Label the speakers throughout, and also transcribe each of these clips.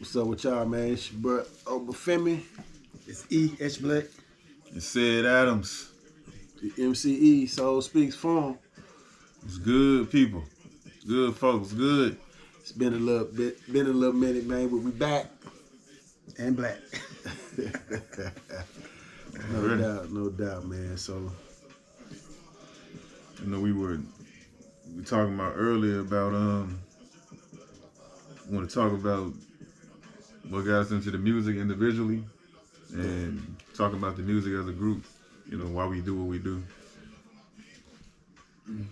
Speaker 1: What's up with y'all, man? It's your bro Obafemi,
Speaker 2: It's E.H. Black.
Speaker 3: It said Adams.
Speaker 1: the MCE Soul Speaks Phone.
Speaker 3: It's good, people. Good folks. Good.
Speaker 1: It's been a little minute, man, but we back.
Speaker 2: And Black.
Speaker 1: No doubt, man. So,
Speaker 3: You know, we were talking about earlier about want to talk about what got us into the music individually and talk about the music as a group. You know, why we do what we do.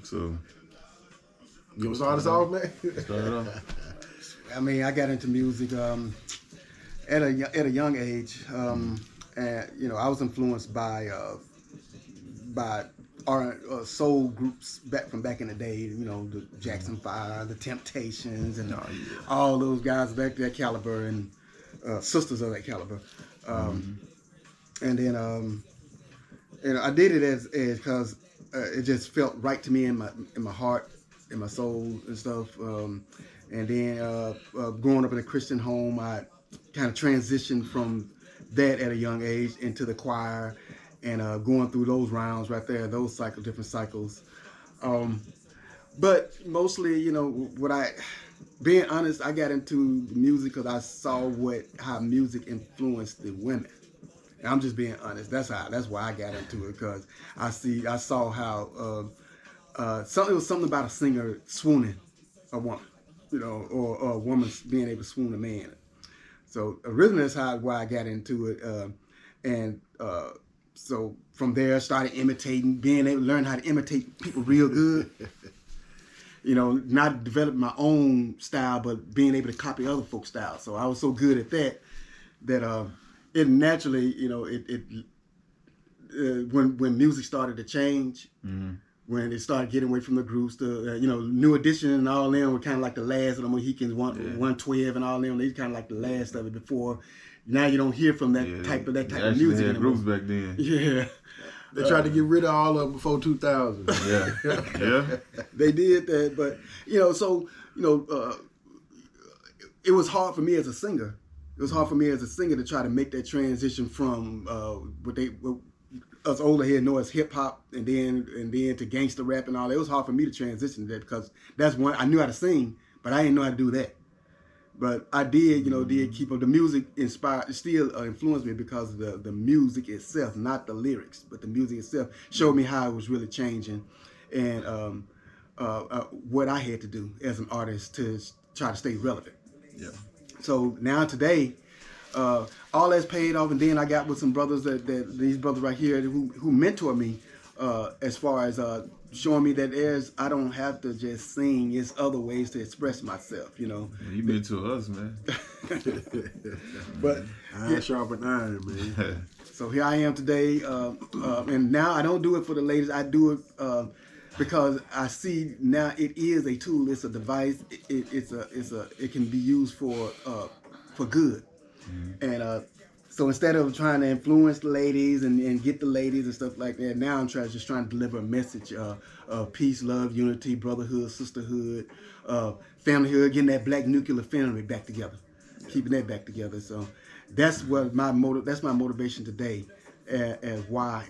Speaker 3: So,
Speaker 1: you want to start us off, man?
Speaker 3: start it off.
Speaker 2: I mean, I got into music at a young age, and I was influenced by our soul groups back in the day. You know, the Jackson 5, the Temptations, and all those guys back to that caliber, and sisters of that caliber. And then I did it as because it just felt right to me in my heart, in my soul and stuff. And then growing up in a Christian home, I kind of transitioned from that at a young age into the choir and going through those rounds right there, those different cycles. But mostly, being honest, I got into music because I saw how music influenced the women. And I'm just being honest. That's why I got into it, because I saw how it was something about a singer swooning a woman, or a woman being able to swoon a man. So originally that's why I got into it, so from there I started imitating, being able to learn how to imitate people real good. Not develop my own style, but being able to copy other folks' style. So I was so good at that it naturally, when music started to change, when it started getting away from the groups, New Edition and all them were kind of like the last of the Mohicans, 112 and all them. They kind of like the last of it before. Now you don't hear from that type of music
Speaker 3: had
Speaker 1: anymore.
Speaker 3: groups back then.
Speaker 1: Yeah. They tried to get rid of all of them before 2000.
Speaker 3: Yeah.
Speaker 1: They did that, but it was hard for me as a singer. It was hard for me as a singer to try to make that transition from what us older here know as hip hop, and then to gangster rap and all that. It was hard for me to transition to that, because that's one I knew how to sing, but I didn't know how to do that. But I did keep up. The music still influenced me, because of the music itself, not the lyrics, but the music itself showed me how it was really changing, and what I had to do as an artist to try to stay relevant.
Speaker 3: Yeah.
Speaker 1: So now today, all that's paid off, and then I got with some brothers these brothers right here who mentor me, as far as showing me that I don't have to just sing. It's other ways to express myself,
Speaker 3: You mentor us, man.
Speaker 1: But iron sharpen iron, man.
Speaker 3: So
Speaker 1: here I am today, and now I don't do it for the ladies. I do it because I see now it is a tool. It's a device. It can be used for good. And so instead of trying to influence the ladies and get the ladies and stuff like that, now I'm just trying to deliver a message of peace, love, unity, brotherhood, sisterhood, familyhood, getting that black nuclear family back together, keeping that back together. So that's what that's my motivation today, as why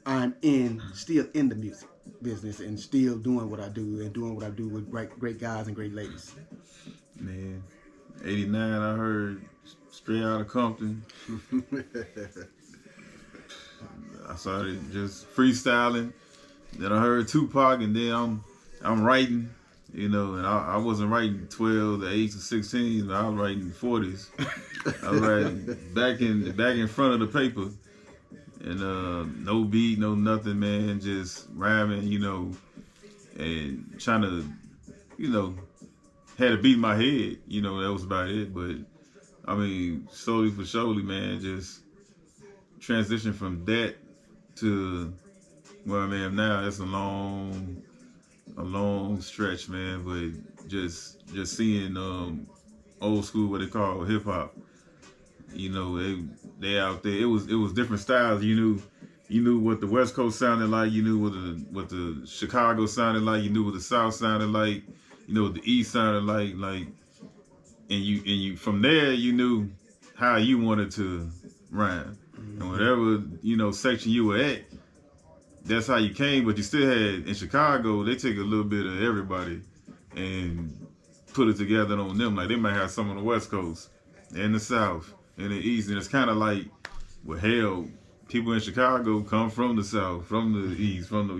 Speaker 1: I'm still in the music business and still doing what I do, and doing what I do with great guys and great ladies.
Speaker 3: Man, 89, I heard straight out of Compton. I started just freestyling. Then I heard Tupac, and then I'm writing, and I wasn't writing 12 to 8 to 16, but I was writing 40s. I was writing back in front of the paper, and no beat, no nothing, man, just rhyming, and trying to, had to beat my head, that was about it. But I mean, slowly for surely, man, just transition from that to where I am now. That's a long stretch, man. But just seeing old school, what they call hip hop, they out there. It was different styles. You knew what the West Coast sounded like. You knew what the Chicago sounded like. You knew what the South sounded like. You know what the East sounded like. you from there you knew how you wanted to rhyme. And whatever, section you were at, that's how you came. But you still had, in Chicago, they take a little bit of everybody and put it together on them. Like, they might have some on the West Coast, and the South, and the East. And it's kind of like, well, hell, people in Chicago come from the South, from the East, from the,